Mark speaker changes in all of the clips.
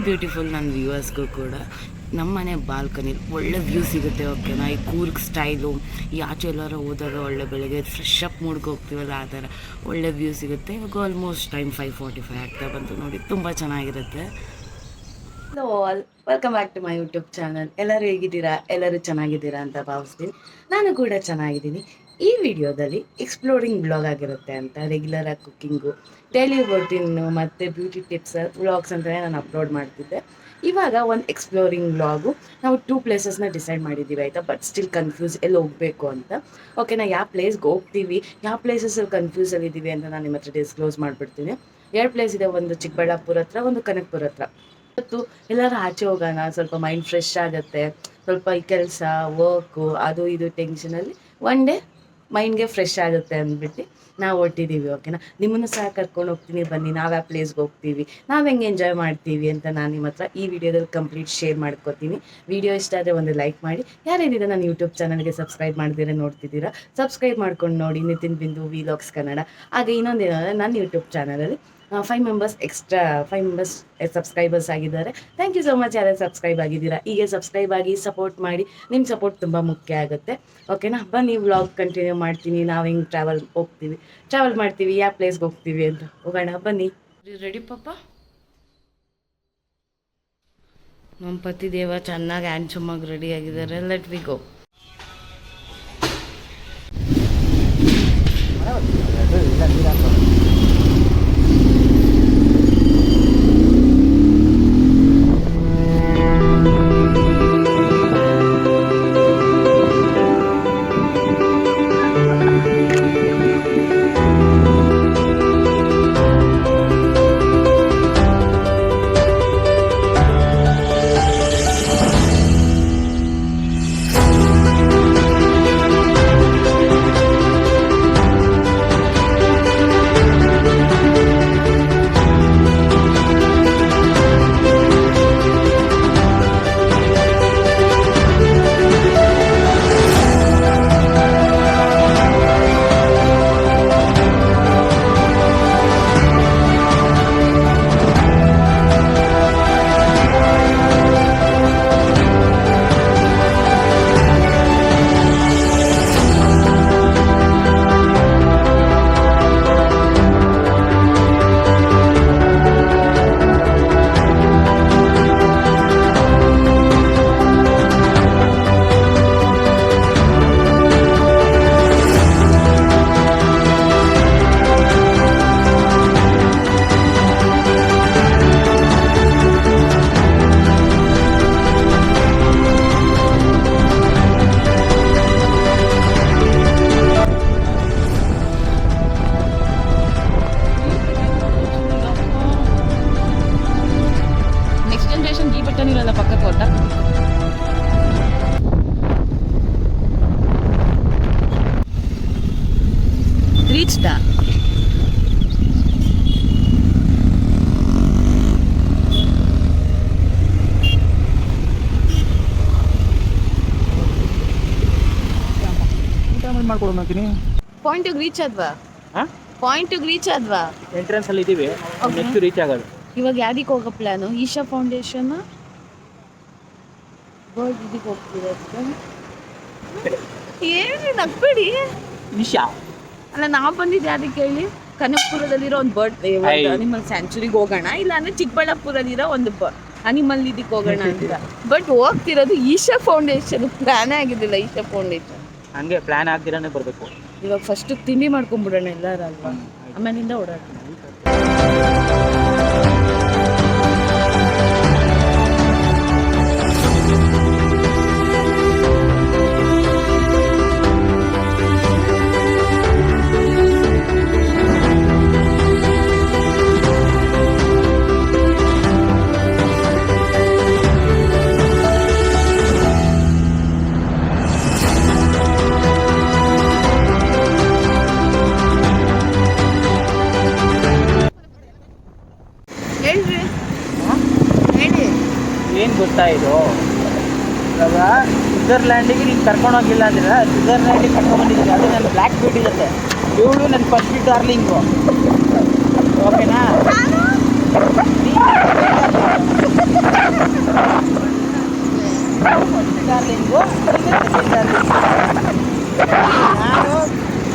Speaker 1: Beautiful ನನ್ನ ವ್ಯೂವರ್ಸ್ಗೂ ಕೂಡ. ನಮ್ಮ ಮನೆ ಬಾಲ್ಕನಿ ಒಳ್ಳೆ ವ್ಯೂ ಸಿಗುತ್ತೆ. ಓಕೆನಾ, ಈ ಕೂರ್ಗ್ ಸ್ಟೈಲು, ಈ ಆಚೆ ಎಲ್ಲರೂ ಹೋದಾಗ ಒಳ್ಳೆ ಬೆಳಗ್ಗೆ ಫ್ರೆಶ್ ಅಪ್ ಮೂಡ್ಗೆ ಹೋಗ್ತೀವಲ್ಲ, ಆ ಥರ ಒಳ್ಳೆ ವ್ಯೂ ಸಿಗುತ್ತೆ. ಇವಾಗ ಆಲ್ಮೋಸ್ಟ್ ಟೈಮ್ 5:45 ಆಗ್ತಾ ಬಂತು ನೋಡಿ, ತುಂಬ ಚೆನ್ನಾಗಿರುತ್ತೆ. Hello all, welcome back to my YouTube channel. ಎಲ್ಲರೂ ಹೇಗಿದ್ದೀರಾ? ಎಲ್ಲರೂ ಚೆನ್ನಾಗಿದ್ದೀರಾ ಅಂತ ಭಾವಿಸ್ತೀನಿ. ನಾನು ಕೂಡ ಚೆನ್ನಾಗಿದ್ದೀನಿ. ಈ ವಿಡಿಯೋದಲ್ಲಿ ಎಕ್ಸ್ಪ್ಲೋರಿಂಗ್ ಬ್ಲಾಗ್ ಆಗಿರುತ್ತೆ ಅಂತ, ರೆಗ್ಯುಲರಾಗಿ ಕುಕ್ಕಿಂಗು, ಡೈಲಿ ರೋಟೀನು ಮತ್ತು ಬ್ಯೂಟಿ ಟಿಪ್ಸ್ ವ್ಲಾಗ್ಸ್ ಅಂತಲೇ ನಾನು ಅಪ್ಲೋಡ್ ಮಾಡ್ತಿದ್ದೆ. ಇವಾಗ ಒಂದು ಎಕ್ಸ್ಪ್ಲೋರಿಂಗ್ ವ್ಲಾಗು. ನಾವು 2 ಪ್ಲೇಸಸ್ನ ಡಿಸೈಡ್ ಮಾಡಿದ್ದೀವಿ ಆಯಿತಾ, ಬಟ್ ಸ್ಟಿಲ್ ಕನ್ಫ್ಯೂಸ್ ಎಲ್ಲಿ ಹೋಗಬೇಕು ಅಂತ. ಓಕೆನಾ, ಯಾವ ಪ್ಲೇಸ್ಗೆ ಹೋಗ್ತೀವಿ, ಯಾವ ಪ್ಲೇಸಸಲ್ಲಿ ಕನ್ಫ್ಯೂಸಲ್ಲಿದ್ದೀವಿ ಅಂತ ನಾನು ನಿಮ್ಮ ಹತ್ರ ಡಿಸ್ಕ್ಲೋಸ್ ಮಾಡಿಬಿಡ್ತೀನಿ. 2 ಪ್ಲೇಸ್ ಇದೆ, ಒಂದು ಚಿಕ್ಕಬಳ್ಳಾಪುರ ಹತ್ರ, ಒಂದು ಕನಕಪುರ ಹತ್ರ. ಇವತ್ತು ಎಲ್ಲರೂ ಆಚೆ ಹೋಗೋಣ, ಸ್ವಲ್ಪ ಮೈಂಡ್ ಫ್ರೆಶ್ ಆಗುತ್ತೆ, ಸ್ವಲ್ಪ ಈ ಕೆಲಸ ವರ್ಕು ಅದು ಇದು ಟೆನ್ಷನಲ್ಲಿ ಒನ್ ಡೇ ಮೈಂಡ್ಗೆ ಫ್ರೆಶ್ ಆಗುತ್ತೆ ಅಂದ್ಬಿಟ್ಟು ನಾವು ಹೊಟ್ಟಿದ್ದೀವಿ. ಓಕೆನಾ, ನಿಮ್ಮನ್ನು ಸಹ ಕರ್ಕೊಂಡು ಹೋಗ್ತೀನಿ, ಬನ್ನಿ. ನಾವು ಯಾವ ಪ್ಲೇಸ್ಗೆ ಹೋಗ್ತೀವಿ, ನಾವು ಹೆಂಗೆ ಎಂಜಾಯ್ ಮಾಡ್ತೀವಿ ಅಂತ ನಾನು ನಿಮ್ಮ ಹತ್ರ ಈ ವಿಡಿಯೋದಲ್ಲಿ ಕಂಪ್ಲೀಟ್ ಶೇರ್ ಮಾಡ್ಕೋತೀನಿ. ವಿಡಿಯೋ ಇಷ್ಟ ಆದರೆ ಒಂದು ಲೈಕ್ ಮಾಡಿ. ಯಾರೇನಿದೆ ನನ್ನ ಯೂಟ್ಯೂಬ್ ಚಾನಲ್ಗೆ ಸಬ್ಸ್ಕ್ರೈಬ್ ಮಾಡ್ದಿರ ನೋಡ್ತಿದ್ದೀರಾ, ಸಬ್ಸ್ಕ್ರೈಬ್ ಮಾಡ್ಕೊಂಡು ನೋಡಿ. ನಿತಿನ್ ಬಿಂದು ವಿಲಾಗ್ಸ್ ಕನ್ನಡ. ಹಾಗೆ ಇನ್ನೊಂದೇನಂದರೆ ನನ್ನ ಯೂಟ್ಯೂಬ್ ಚಾನಲಲ್ಲಿ 5 ಮೆಂಬರ್ಸ್ ಸಬ್ಸ್ಕ್ರೈಬರ್ಸ್ ಆಗಿದ್ದಾರೆ. ಥ್ಯಾಂಕ್ ಯು ಸೊ ಮಚ್ ಯಾರು ಸಬ್ಸ್ಕ್ರೈಬ್ ಆಗಿದ್ದೀರಾ. ಹೀಗೆ ಸಬ್ಸ್ಕ್ರೈಬ್ ಆಗಿ ಸಪೋರ್ಟ್ ಮಾಡಿ, ನಿಮ್ಮ ಸಪೋರ್ಟ್ ತುಂಬ ಮುಖ್ಯ ಆಗುತ್ತೆ. ಓಕೆನಾ, ಬನ್ನಿ ವ್ಲಾಗ್ ಕಂಟಿನ್ಯೂ ಮಾಡ್ತೀನಿ. ನಾವು ಹೆಂಗೆ ಟ್ರಾವೆಲ್ ಮಾಡ್ತೀವಿ, ಯಾವ ಪ್ಲೇಸ್ಗೆ ಹೋಗ್ತೀವಿ ಅಂತ ಹೋಗೋಣ, ಬನ್ನಿ. ರೆಡಿ ಪಾಪ? ನಮ್ಮ ಪತಿ ದೇವ ಚೆನ್ನಾಗಿ ಹ್ಯಾಂಡ್ಸಮಾಗಿ ರೆಡಿ ಆಗಿದ್ದಾರೆ. Let we go. ಪಕ್ಕಕ್ಕೆ ಹೊರಟ ರೀಚ್ಡ.
Speaker 2: ಮಾಡ್ಕೊಡೋಣ ಅಂತೀನಿ.
Speaker 1: ಪಾಯಿಂಟಿಗೆ ರೀಚ್ ಆದ್ವಾ? ಪಾಯಿಂಟಿಗೆ ರೀಚ್ ಆದ್ವಾ?
Speaker 2: ಎಂಟ್ರೆನ್ಸ್ ಅಲ್ಲಿ ಇದೀವಿ, ನೆಕ್ಸ್ಟ್ ರೀಚ್ ಆಗೋದು.
Speaker 1: ಇವಾಗ ಯಾವ್ದಕ್ಕೆ ಹೋಗೋ ಪ್ಲಾನು? ಈಶಾ ಫೌಂಡೇಶನ್, ಬರ್ಡ್ ಇದಕ್ಕೆ ಹೋಗ್ತಿರೋದು. ಏನು ನಗ್ಬೇಡಿ.
Speaker 2: ಈಶಾ
Speaker 1: ಅಲ್ಲ, ನಾವು ಬಂದಿದ್ದು ಯಾವ್ದಕ್ಕೆ ಹೇಳಿ? ಕನಕಪುರದಲ್ಲಿರೋ ಒಂದು ಬರ್ಡ್ ಅನಿಮಲ್ ಸ್ಯಾಂಚುರಿಗೆ ಹೋಗೋಣ, ಇಲ್ಲ ಅಂದ್ರೆ ಚಿಕ್ಕಬಳ್ಳಾಪುರದಲ್ಲಿರೋ ಒಂದು ಅನಿಮಲ್ ಇದಕ್ಕೆ ಹೋಗೋಣ ಅಂತ. ಬಟ್ ಹೋಗ್ತಿರೋದು ಈಶಾ ಫೌಂಡೇಶನ್. ಪ್ಲಾನ್ ಆಗಿದ್ದಿಲ್ಲ ಈಶಾ ಫೌಂಡೇಶನ್.
Speaker 2: ಹಂಗೆ ಪ್ಲಾನ್ ಆಗ್ದಿರಾನೆ ಬರಬೇಕು.
Speaker 1: ಇವಾಗ ಫಸ್ಟ್ ತಿಂಡಿ ಮಾಡ್ಕೊಂಡ್ಬಿಡೋಣ ಎಲ್ಲಾರು ಅಲ್ವಾ, ಆಮೇಲಿಂದ ಓಡಾಡೋಣ.
Speaker 2: ಏನು ಗೊತ್ತಾ, ಇದು ಇವಾಗ ಸ್ವಿಟ್ಜರ್ಲ್ಯಾಂಡಿಗೆ ನೀನು ಕರ್ಕೊಂಡೋಗಿಲ್ಲ ಅಂದ್ರೆ ಸ್ವಿಟ್ಜರ್ಲ್ಯಾಂಡಿಗೆ ಕರ್ಕೊಂಡ್ಬಂದಿದ್ದೀನಿ. ಅದು ನನ್ನ ಬ್ಲ್ಯಾಕ್ ಬ್ಯೂಟಿ ಜೊತೆ. ಇವಳು ನನ್ನ ಫಸ್ಟ್ ಡಾರ್ಲಿಂಗು. ಓಕೆನಾ? ಡಾರ್ಲಿಂಗು ನಾನು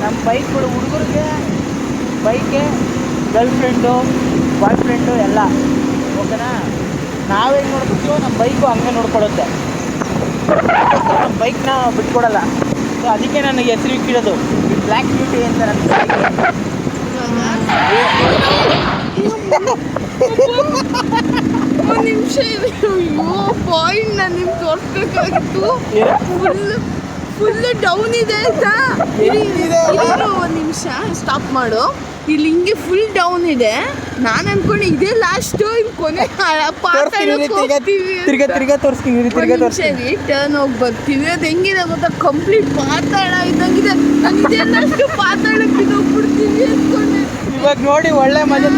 Speaker 2: ನಮ್ಮ ಬೈಕ್ಗಳು ಹುಡುಗರಿಗೆ ಬೈಕೆ ಗರ್ಲ್ ಫ್ರೆಂಡು ಬಾಯ್ ಫ್ರೆಂಡು ಎಲ್ಲ ಓಕೆನಾ. ನಾವೇ ನೋಡ್ಬಿಟ್ಟು ನಮ್ಮ ಬೈಕು ಹಂಗೆ ನೋಡ್ಕೊಳುತ್ತೆ. ನಮ್ಮ ಬೈಕ್ನ ಬಿಟ್ಕೊಡಲ್ಲ. ಸೊ ಅದಕ್ಕೆ ನನಗೆ ಹೆಸರು ಇಕ್ಕಿರೋದು ಬ್ಲ್ಯಾಕ್ ಬ್ಯೂಟಿ ಅಂತ ನನ್ನ
Speaker 1: ಒಂದು ನಿಮಿಷ ಇದೆ. ಅಯ್ಯೋ ಪಾಯಿಂಟ್ ನಾನು ನಿಮ್ಗೆ ತೋರಿಸ್ಬೇಕಾಗಿತ್ತು. ಫುಲ್ ಡೌನ್ ಇದೆ ಆಯ್ತಾ. ಒಂದು ನಿಮಿಷ ಸ್ಟಾಪ್ ಮಾಡು. ಇಲ್ಲಿ ಹಿಂಗೆ ಫುಲ್ ಡೌನ್ ಇದೆ. ನಾನು ಅನ್ಕೊಂಡೆ ಇದೇ ಲಾಸ್ಟು, ಇನ್ನು ಕೊನೆ
Speaker 2: ತಿರ್ಗಾ ತೋರಿಸ್ತೀನಿ.
Speaker 1: ಟರ್ನ್ ಹೋಗಿ ಬರ್ತೀವಿ. ಅದು ಹೆಂಗಿದೆ ಗೊತ್ತಾ, ಕಂಪ್ಲೀಟ್ ಪಾತಾಳ ಇದ್ದಂಗಿದೆ. ನಾನು ಇದೇ ಲಾಸ್ಟು ಪಾತಾಳಕ್ಕೆ ಹೋಗ್ಬಿಡ್ತೀವಿ ಅನ್ಕೊಂಡೆ.
Speaker 2: ಇವಾಗ ನೋಡಿ ಒಳ್ಳೆ ಮಜಾ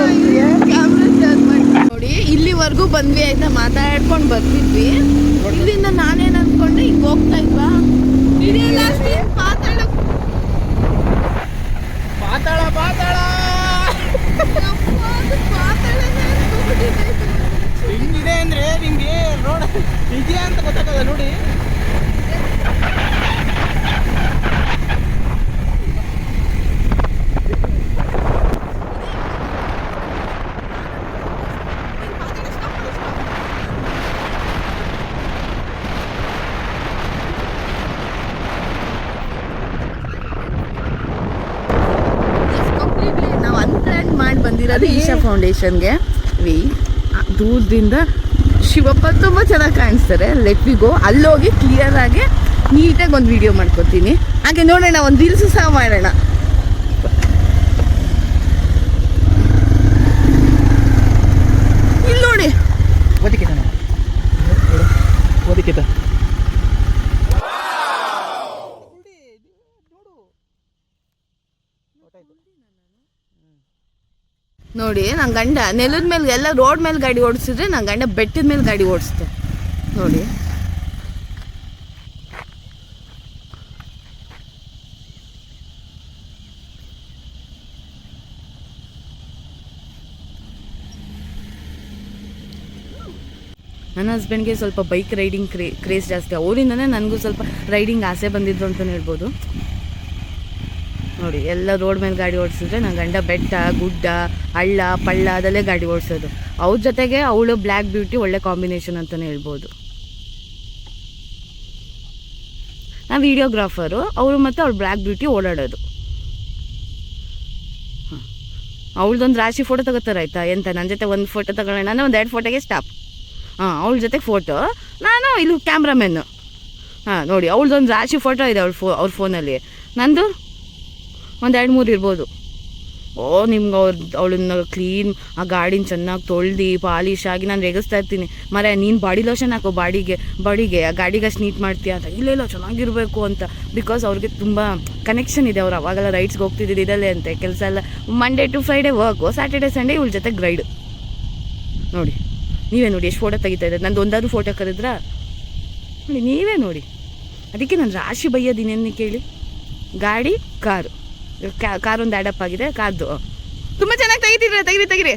Speaker 1: ಕ್ಯಾಮ್ರಾ ಟರ್ನ್ ಮಾಡಿ ನೋಡಿ. ಇಲ್ಲಿವರೆಗೂ ಬಂದ್ವಿ ಆಯ್ತಾ, ಮಾತಾಡ್ಕೊಂಡು ಬರ್ತಿದ್ವಿ. ಇಲ್ಲಿಂದ ನಾನೇನು ಅನ್ಕೊಂಡೆ ಹಿಂಗೆ ಹೋಗ್ತಾ ಇದ್ವಾ, ಇಡೀ ಲಾಸ್ಟ್ ಪಾತಾಳ
Speaker 2: ಪಾತಾಳ ಪಾತಾಳ ಹಿಂಗಿದೆ ಅಂದ್ರೆ ನಿಮ್ಗೆ ರೋಡ್ ಇದೆಯಾ ಅಂತ ಗೊತ್ತಾಗಲ್ಲ ನೋಡಿ.
Speaker 1: ಮಾಡಿ ಬಂದಿರೋದು ಈಶಾ ಫೌಂಡೇಶನ್ಗೆ. ದೂರದಿಂದ ಶಿವಪ್ಪ ತುಂಬ ಚೆನ್ನಾಗಿ ಕಾಣಿಸ್ತಾರೆ. Let we go. ಅಲ್ಲೋಗಿ ಕ್ಲಿಯರ್ ಆಗಿ ನೀಟಾಗಿ ಒಂದು ವಿಡಿಯೋ ಮಾಡ್ಕೊತೀನಿ. ಹಾಗೆ ನೋಡೋಣ, ಒಂದು ರೀಲ್ಸ್ ಸಹ ಮಾಡೋಣ. ಇಲ್ಲಿ ನೋಡಿ ನೋಡಿ, ನನ್ನ ಗಂಡ ನೆಲದ ಮೇಲೆ ಎಲ್ಲ ರೋಡ್ ಮೇಲೆ ಗಾಡಿ ಓಡಿಸಿದ್ರೆ ನನ್ನ ಗಂಡ ಬೆಟ್ಟದ ಮೇಲೆ ಗಾಡಿ ಓಡಿಸ್ತೆ ನೋಡಿ. ನನ್ನ ಹಸ್ಬೆಂಡ್ಗೆ ಸ್ವಲ್ಪ ಬೈಕ್ ರೈಡಿಂಗ್ ಕ್ರೇಜ್ ಜಾಸ್ತಿ. ಅವರಿಂದನೇ ನನಗೂ ಸ್ವಲ್ಪ ರೈಡಿಂಗ್ ಆಸೆ ಬಂದಿದ್ದು ಅಂತಲೇ ಹೇಳ್ಬೋದು. ನೋಡಿ, ಎಲ್ಲ ರೋಡ್ ಮೇಲೆ ಗಾಡಿ ಓಡಿಸಿದ್ರೆ ನನ್ನ ಗಂಡ ಬೆಟ್ಟ ಗುಡ್ಡ ಹಳ್ಳ ಪಳ್ಳ ಅದಲ್ಲೇ ಗಾಡಿ ಓಡಿಸೋದು. ಅವ್ರ ಜೊತೆಗೆ ಅವಳು ಬ್ಲ್ಯಾಕ್ ಬ್ಯೂಟಿ ಒಳ್ಳೆ ಕಾಂಬಿನೇಷನ್ ಅಂತಲೇ ಹೇಳ್ಬೋದು. ನಾನು ವಿಡಿಯೋಗ್ರಾಫರು, ಅವರು ಮತ್ತು ಅವಳು ಬ್ಲ್ಯಾಕ್ ಬ್ಯೂಟಿ ಓಡಾಡೋದು. ಅವಳದೊಂದು ರಾಶಿ ಫೋಟೋ ತಗೋತಾರೆ ಆಯಿತಾ. ಎಂತ ನನ್ನ ಜೊತೆ ಒಂದು ಫೋಟೋ ತಗೊಳ್ಳೋಣ ಅಂದರೆ ಒಂದು 2 ಫೋಟೋಗೆ ಸ್ಟಾಪ್. ಅವಳ ಜೊತೆಗೆ ಫೋಟೋ, ನಾನು ಇಲ್ಲಿ ಕ್ಯಾಮ್ರಾಮೆನ್ನು. ನೋಡಿ, ಅವಳದೊಂದು ರಾಶಿ ಫೋಟೋ ಇದೆ ಅವ್ರ ಫೋನಲ್ಲಿ. ನಂದು ಒಂದು 2-3 ಇರ್ಬೋದು. ನಿಮ್ಗೆ ಅವಳನ್ನ ಕ್ಲೀನ್ ಆ ಗಾಡಿನ ಚೆನ್ನಾಗಿ ತೊಳ್ದು ಪಾಲಿಶ್ ಆಗಿ ನಾನು ರೇಗಿಸ್ತಾ ಇರ್ತೀನಿ. ಮರೆ ನೀನು ಬಾಡಿ ಲೋಷನ್ ಹಾಕೋ ಬಾಡಿಗೆ ಆ ಗಾಡಿಗೆ ಅಷ್ಟು ನೀಟ್ ಮಾಡ್ತೀಯ ಅಂತ. ಇಲ್ಲ ಚೆನ್ನಾಗಿರಬೇಕು ಅಂತ. ಬಿಕಾಸ್ ಅವ್ರಿಗೆ ತುಂಬ ಕನೆಕ್ಷನ್ ಇದೆ. ಅವ್ರು ಅವಾಗೆಲ್ಲ ರೈಡ್ಸ್ಗೆ ಹೋಗ್ತಿದ್ದಿದ್ದು ಇದಲ್ಲೇ ಅಂತೆ. ಕೆಲಸ ಎಲ್ಲ Monday to Friday work, Saturday Sunday ಇವಳ ಜೊತೆಗೆ ರೈಡ್. ನೋಡಿ, ನೀವೇ ನೋಡಿ ಎಷ್ಟು ಫೋಟೋ ತೆಗಿತಾ ಇದ್ದಾರೆ. ನಂದು ಒಂದಾದ್ರೂ ಫೋಟೋ ಕರೆದ್ರಾ ನೋಡಿ, ನೀವೇ ನೋಡಿ. ಅದಕ್ಕೆ ನಾನು ರಾಶಿ ಬೈಯೋದಿನೇನು ಕೇಳಿ. ಗಾಡಿ ಕಾರ್ ಒಂದು ಆ್ಯಡಪ್ ಆಗಿದೆ. ಕಾರ್ದು ತುಂಬ ಚೆನ್ನಾಗಿ ತೆಗಿರಿ.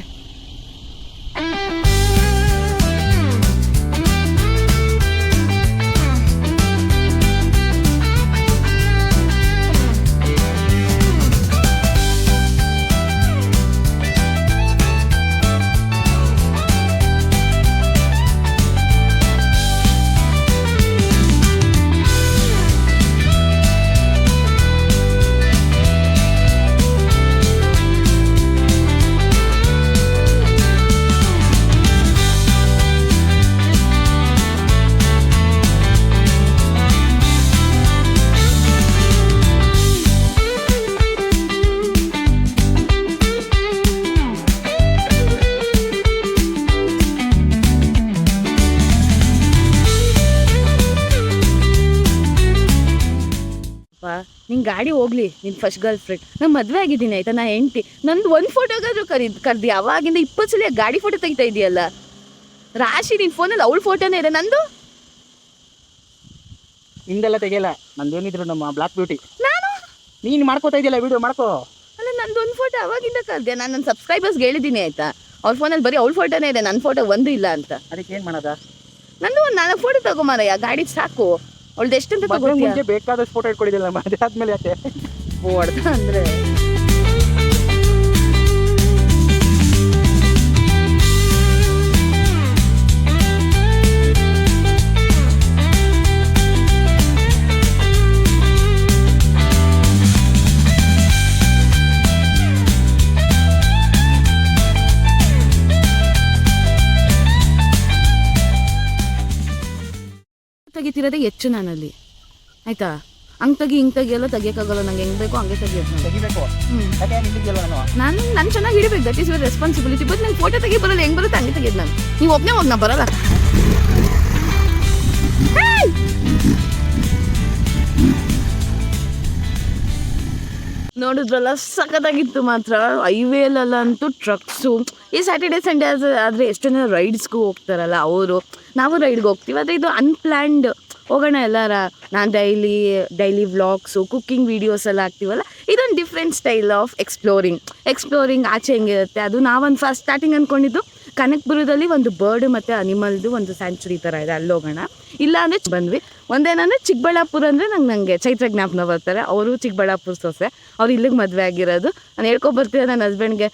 Speaker 1: ನಿನ್ನ ಗಾಡಿ ಹೋಗ್ಲಿ, ನಿನ್ನ ಫಸ್ಟ್ ಗರ್ಲ್ ಫ್ರೆಂಡ್. ನಾನು ಮದುವೆ ಆಗಿದ್ದೀನಿ ಆಯಿತಾ, ನಾ ಹೆಂಡ್ತಿ. ನಂದು ಒಂದು ಫೋಟೋಗಾದ್ರೂ ಕರ್ದು ಅವಾಗಿಂದ 20 ಸಲ ಗಾಡಿ ಫೋಟೋ ತೆಗಿತಾ ಇದೆಯಲ್ಲ. ರಾಶಿ ನಿನ್ನ ಫೋನಲ್ಲಿ ಅವಳ ಫೋಟೋನೇ ಇದೆ. ನಂದು
Speaker 2: ಹಿಂದೆಲ್ಲ ತೆಗಿಯಲ್ಲ. ನಂದೇನಿದ್ರು ನಮ್ಮ ಬ್ಲ್ಯಾಕ್ ಬ್ಯೂಟಿ.
Speaker 1: ನಾನು
Speaker 2: ನೀನು ಮಾಡ್ಕೋತಾ ಇದೆಯಲ್ಲ ವಿಡಿಯೋ ಮಾಡ್ಕೋ.
Speaker 1: ಅಲ್ಲ, ನಂದು ಒಂದು ಫೋಟೋ ಅವಾಗಿಂದ ಕರ್ದೆ. ನಾನು ನನ್ನ ಸಬ್ಸ್ಕ್ರೈಬರ್ಸ್ಗೆ ಹೇಳಿದ್ದೀನಿ ಆಯಿತಾ, ಅವ್ರ ಫೋನಲ್ಲಿ ಬರೀ ಅವ್ಳ ಫೋಟೋನೇ ಇದೆ, ನನ್ನ ಫೋಟೋ ಒಂದು ಇಲ್ಲ ಅಂತ.
Speaker 2: ಅದಕ್ಕೆ ಏನು ಮಾಡೋದ?
Speaker 1: ನಂದು ಒಂದು 4 ಫೋಟೋ ತಗೊಂಬಾರಯ್ಯ, ಗಾಡಿ ಸಾಕು. ಅವಳ್ದು ಎಷ್ಟಂತ ತಗೋತೀಯ?
Speaker 2: ಮುಂಚೆ ಬೇಕಾದಷ್ಟು ಫೋಟೋ ಇಟ್ಕೊಂಡಿದ್ದಿಲ್ಲ, ಅದಾದ್ಮೇಲೆ ಯಾಕೆ
Speaker 1: ಹೊಡ್ದ ಅಂದರೆ ತೆಗಿತಿರೋದೇ ಹೆಚ್ಚು ನಾನಲ್ಲಿ, ಆಯ್ತಾ? ಹಂಗೆ ಹಿಂಗೆ ತೆಗಿ ಎಲ್ಲ ತೆಗಿಯೋಕ್ಕಾಗಲ್ಲ, ನಂಗೆ ಹೆಂಗೆ ಬೇಕೋ ಹಂಗೆ ತೆಗಿಯೋದು.
Speaker 2: ತೆಗಿಬೇಕು. ಯಾಕೆ ನಿಂತಿದ್ಯಲ್ಲ
Speaker 1: ನಾನು ಚೆನ್ನಾಗಿ ಹಿಡಿಬೇಕು, that is your responsibility. But ನಂಗೆ ಫೋಟೋ ತೆಗಿ ಬರಲ್ಲ, ಹೆಂಗೆ ಬರುತ್ತೆ ಹಂಗೆ ತೆಗಿಯೋದು ನಾನು. ನೀವು ಒಬ್ಬನೇ ಹೋಗಿ ನಾ ಬರಲ್ಲ. ನೋಡಿದ್ರಲ್ಲ, ಸಖತ್ತಾಗಿತ್ತು ಮಾತ್ರ. ಹೈವೇಲೆಲ್ಲ ಅಂತೂ ಟ್ರಕ್ಸು. ಈ ಸ್ಯಾಟರ್ಡೆ ಸಂಡೇ ಆದರೆ ಎಷ್ಟೋ ಜನ ರೈಡ್ಸ್ಗೂ ಹೋಗ್ತಾರಲ್ಲ ಅವರು, ನಾವು ರೈಡ್ಗೆ ಹೋಗ್ತೀವಿ. ಆದರೆ ಇದು ಅನ್ಪ್ಲ್ಯಾನ್ಡ್, ಹೋಗೋಣ ಎಲ್ಲಾರ. ನಾನು ಡೈಲಿ ವ್ಲಾಗ್ಸು, ಕುಕ್ಕಿಂಗ್ ವೀಡಿಯೋಸ್ ಎಲ್ಲ ಹಾಕ್ತೀವಲ್ಲ, ಇದೊಂದು ಡಿಫ್ರೆಂಟ್ ಸ್ಟೈಲ್ ಆಫ್ ಎಕ್ಸ್ಪ್ಲೋರಿಂಗ್ ಆಚೆ ಹೆಂಗಿರುತ್ತೆ ಅದು. ನಾವೊಂದು ಫಸ್ಟ್ ಸ್ಟಾರ್ಟಿಂಗ್ ಅಂದ್ಕೊಂಡಿದ್ದು ಕನಕಪುರದಲ್ಲಿ ಒಂದು ಬರ್ಡ್ ಮತ್ತು ಅನಿಮಲ್ದು ಒಂದು ಸ್ಯಾಂಚುರಿ ಥರ ಇದೆ, ಅಲ್ಲಿ ಹೋಗೋಣ. ಇಲ್ಲ ಅಂದರೆ ಬಂದ್ವಿ. ಒಂದೇನಂದರೆ ಚಿಕ್ಕಬಳ್ಳಾಪುರ ಅಂದರೆ ನನಗೆ ಚೈತ್ರ ಜ್ಞಾಪನ ಬರ್ತಾರೆ. ಅವರು ಚಿಕ್ಕಬಳ್ಳಾಪುರ ಸೊಸೆ, ಅವ್ರು ಇಲ್ಲಿಗೆ ಮದುವೆ ಆಗಿರೋದು. ನಾನು ಹೇಳ್ಕೊಬರ್ತಿದ್ದೆ ನನ್ನ ಹಸ್ಬೆಂಡ್ಗೆ,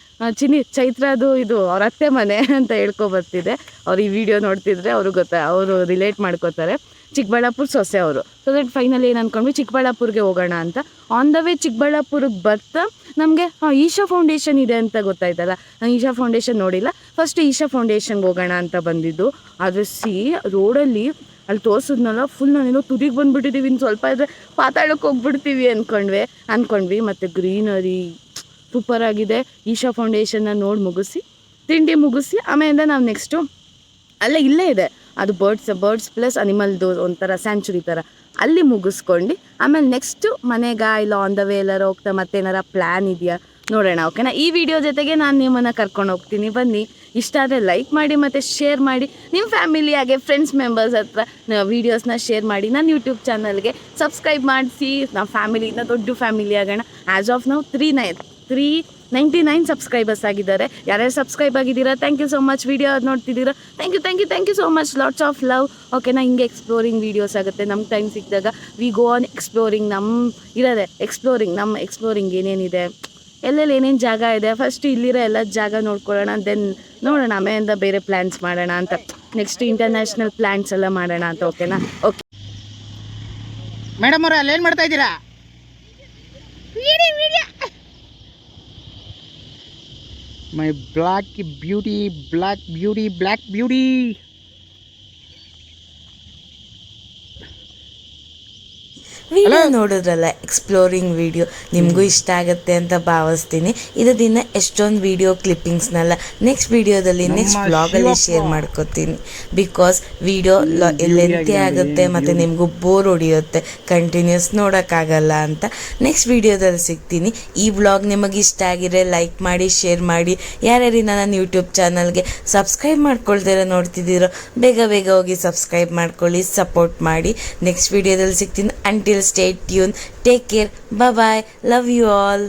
Speaker 1: ಚೈತ್ರದು ಇದು ಅವ್ರ ಅತ್ತೆ ಮನೆ ಅಂತ ಹೇಳ್ಕೊಬರ್ತಿದ್ದೆ. ಅವ್ರು ಈ ವಿಡಿಯೋ ನೋಡ್ತಿದ್ರೆ ಅವರು ರಿಲೇಟ್ ಮಾಡ್ಕೋತಾರೆ. ಚಿಕ್ಕಬಳ್ಳಾಪುರ ಸೊಸೆ ಅವರು. ಸೊ ದಟ್ ಫೈನಲಿ ಏನು ಅಂದ್ಕೊಂಡ್ವಿ, ಚಿಕ್ಕಬಳ್ಳಾಪುರ್ಗೆ ಹೋಗೋಣ ಅಂತ. ಆನ್ ದ ವೇ ಚಿಕ್ಕಬಳ್ಳಾಪುರಕ್ಕೆ ಬರ್ತಾ ನಮಗೆ ಈಶಾ ಫೌಂಡೇಶನ್ ಇದೆ ಅಂತ ಗೊತ್ತಾಯ್ತಲ್ಲ. ನಾನು ಈಶಾ ಫೌಂಡೇಶನ್ ನೋಡಿಲ್ಲ, ಫಸ್ಟ್ ಈಶಾ ಫೌಂಡೇಶನ್ಗೆ ಹೋಗೋಣ ಅಂತ ಬಂದಿದ್ದು. ಆದರೆ ರೋಡಲ್ಲಿ ಅಲ್ಲಿ ತೋರಿಸಿದ್ನಲ್ಲ, ಫುಲ್ ನಾನೇನೋ ತುದಿಗೆ ಬಂದುಬಿಟ್ಟಿದ್ದೀವಿ, ಇನ್ನು ಸ್ವಲ್ಪ ಇದ್ದರೆ ಪಾತಾಳಕ್ಕೆ ಹೋಗ್ಬಿಡ್ತೀವಿ ಅಂದ್ಕೊಂಡ್ವಿ. ಮತ್ತು ಗ್ರೀನರಿ ಸೂಪರಾಗಿದೆ. ಈಶಾ ಫೌಂಡೇಶನ್ನ ನೋಡಿ ಮುಗಿಸಿ, ತಿಂಡಿ ಮುಗಿಸಿ, ಆಮೇಲಿಂದ ನಾವು ನೆಕ್ಸ್ಟು ಇಲ್ಲೇ ಇದೆ ಅದು ಬರ್ಡ್ಸ್ ಪ್ಲಸ್ ಅನಿಮಲ್ದು ಒಂಥರ ಸ್ಯಾಂಚುರಿ ಥರ, ಅಲ್ಲಿ ಮುಗಿಸ್ಕೊಂಡು ಆಮೇಲೆ ನೆಕ್ಸ್ಟು ಮನೆಗೆ ಇಲ್ಲ ಆನ್ ದ ವೇ ಎಲ್ಲಾರು ಹೋಗ್ತಾ ಮತ್ತೇನಾರ ಪ್ಲ್ಯಾನ್ ಇದೆಯಾ ನೋಡೋಣ. ಓಕೆನಾ? ಈ ವಿಡಿಯೋ ಜೊತೆಗೆ ನಾನು ನಿಮ್ಮನ್ನು ಕರ್ಕೊಂಡು ಹೋಗ್ತೀನಿ, ಬನ್ನಿ. ಇಷ್ಟ ಆದರೆ ಲೈಕ್ ಮಾಡಿ ಮತ್ತು ಶೇರ್ ಮಾಡಿ. ನಿಮ್ಮ ಫ್ಯಾಮಿಲಿ ಹಾಗೆ ಫ್ರೆಂಡ್ಸ್ ಮೆಂಬರ್ಸ್ ಹತ್ರ ವೀಡಿಯೋಸ್ನ ಶೇರ್ ಮಾಡಿ. ನನ್ನ ಯೂಟ್ಯೂಬ್ ಚಾನಲ್ಗೆ ಸಬ್ಸ್ಕ್ರೈಬ್ ಮಾಡಿಸಿ. ನಾವು ಫ್ಯಾಮಿಲಿನ ದೊಡ್ಡ ಫ್ಯಾಮಿಲಿ ಆಗೋಣ. ಆ್ಯಸ್ ಆಫ್ ನಾವು 399 ಸಬ್ಸ್ಕ್ರೈಬರ್ಸ್ ಆಗಿದ್ದಾರೆ. ಯಾರ್ಯಾರು ಸಬ್ಸ್ಕ್ರೈಬ್ ಆಗಿದ್ದೀರಾ, thank you so much. Video ನೋಡ್ತಿದ್ದೀರಾ, thank you so much. Lots of love. ಓಕೆನಾ? ಹಿಂಗೆ ಎಕ್ಸ್ಪ್ಲೋರಿಂಗ್ ವೀಡಿಯೋಸ್ ಆಗುತ್ತೆ. ನಮ್ಗೆ ಟೈಮ್ ಸಿಕ್ಕಿದಾಗ we go on exploring. Exploring ಏನೇನಿದೆ, ಎಲ್ಲೆಲ್ಲಿ ಏನೇನು ಜಾಗ ಇದೆ, ಫಸ್ಟ್ ಇಲ್ಲಿರೋ ಎಲ್ಲ ಜಾಗ ನೋಡ್ಕೊಳ್ಳೋಣ, ದೆನ್ ನೋಡೋಣ ಆಮೇಲಿಂದ ಬೇರೆ ಪ್ಲ್ಯಾನ್ಸ್ ಮಾಡೋಣ ಅಂತ. ನೆಕ್ಸ್ಟ್ ಇಂಟರ್ನ್ಯಾಷನಲ್ ಪ್ಲ್ಯಾನ್ಸ್ ಎಲ್ಲ ಮಾಡೋಣ ಅಂತ. ಓಕೆನಾ? ಓಕೆ
Speaker 2: ಮೇಡಮ್ ಅವ್ರೆ, ಅಲ್ಲೇನು ಮಾಡ್ತಾ ಇದ್ದೀರಾ? ಮೈ ಬ್ಲ್ಯಾಕ್ ಬ್ಯೂಟಿ.
Speaker 3: ವಿಡಿಯೋ ನೋಡಿದ್ರಲ್ಲ, ಎಕ್ಸ್ಪ್ಲೋರಿಂಗ್ ವಿಡಿಯೋ ನಿಮಗೂ ಇಷ್ಟ ಆಗುತ್ತೆ ಅಂತ ಭಾವಿಸ್ತೀನಿ. ಇದರಿಂದ ಎಷ್ಟೊಂದು ವಿಡಿಯೋ ಕ್ಲಿಪ್ಪಿಂಗ್ಸ್ನೆಲ್ಲ ನೆಕ್ಸ್ಟ್ ವಿಡಿಯೋದಲ್ಲಿ ನೆಕ್ಸ್ಟ್ ಬ್ಲಾಗಲ್ಲಿ ಶೇರ್ ಮಾಡ್ಕೋತೀನಿ. ಬಿಕಾಸ್ ವಿಡಿಯೋ ಲೆಂತಿ ಆಗುತ್ತೆ ಮತ್ತು ನಿಮಗೂ ಬೋರ್ ಹೊಡಿಯುತ್ತೆ, ಕಂಟಿನ್ಯೂಸ್ ನೋಡೋಕ್ಕಾಗಲ್ಲ ಅಂತ. ನೆಕ್ಸ್ಟ್ ವಿಡಿಯೋದಲ್ಲಿ ಸಿಗ್ತೀನಿ. ಈ ಬ್ಲಾಗ್ ನಿಮಗೆ ಇಷ್ಟ ಆಗಿದ್ರೆ ಲೈಕ್ ಮಾಡಿ, ಶೇರ್ ಮಾಡಿ. ಯಾರ್ಯಾರಿನ ನನ್ನ ಯೂಟ್ಯೂಬ್ ಚಾನಲ್ಗೆ ಸಬ್ಸ್ಕ್ರೈಬ್ ಮಾಡ್ಕೊಳ್ದಿರ ನೋಡ್ತಿದ್ದೀರೋ ಬೇಗ ಹೋಗಿ ಸಬ್ಸ್ಕ್ರೈಬ್ ಮಾಡ್ಕೊಳ್ಳಿ, ಸಪೋರ್ಟ್ ಮಾಡಿ. ನೆಕ್ಸ್ಟ್ ವಿಡಿಯೋದಲ್ಲಿ ಸಿಗ್ತೀನಿ. Until stay tuned, take care, bye bye, love you all.